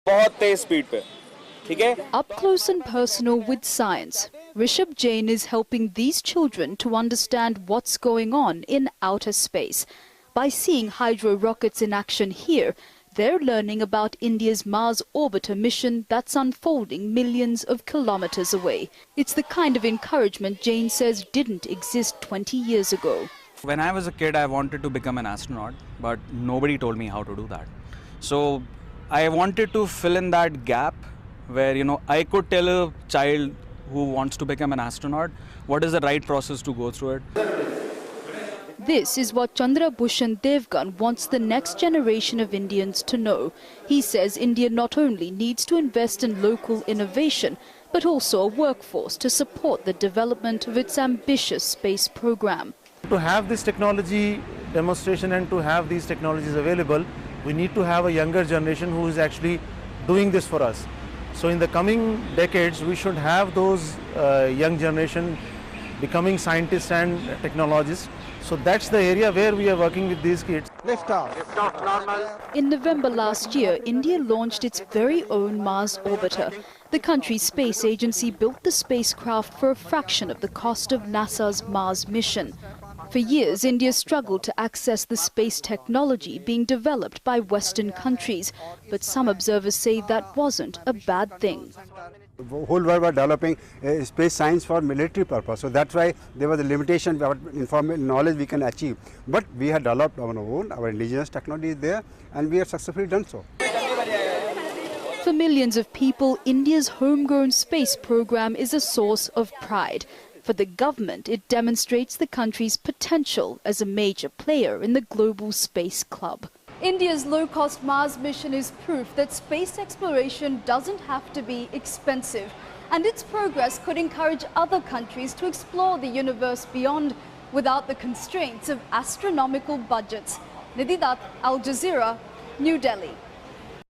बहुत तेज स्पीड पे, ठीक है? Up close and personal with science, Rishabh Jain is helping these children to understand what's going on in outer space. By seeing hydro rockets in action here, they're learning about India's Mars orbiter mission that's unfolding millions of kilometers away. It's the kind of encouragement Jain says didn't exist 20 years ago. When I was a kid, I wanted to become an astronaut, but nobody told me how to do that. So I wanted to fill in that gap where, I could tell a child who wants to become an astronaut what is the right process to go through it. This is what Chandra Bhushan Devgan wants the next generation of Indians to know. He says India not only needs to invest in local innovation, but also a workforce to support the development of its ambitious space program. To have this technology demonstration and to have these technologies available, we need to have a younger generation who is actually doing this for us. So in the coming decades, we should have those young generation becoming scientists and technologists. So that's the area where we are working with these kids. Lift off. Lift off normal. In November last year, India launched its very own Mars orbiter. The country's space agency built the spacecraft for a fraction of the cost of NASA's Mars mission. For years, India struggled to access the space technology being developed by Western countries. But some observers say that wasn't a bad thing. The whole world was developing space science for military purpose. So that's why there was a limitation about knowledge we can achieve. But we had developed our own, our indigenous technology is there, and we have successfully done so. For millions of people, India's homegrown space program is a source of pride. For the government, it demonstrates the country's potential as a major player in the global space club. India's low-cost Mars mission is proof that space exploration doesn't have to be expensive. And its progress could encourage other countries to explore the universe beyond without the constraints of astronomical budgets. Nidhi Dutt, Al Jazeera, New Delhi.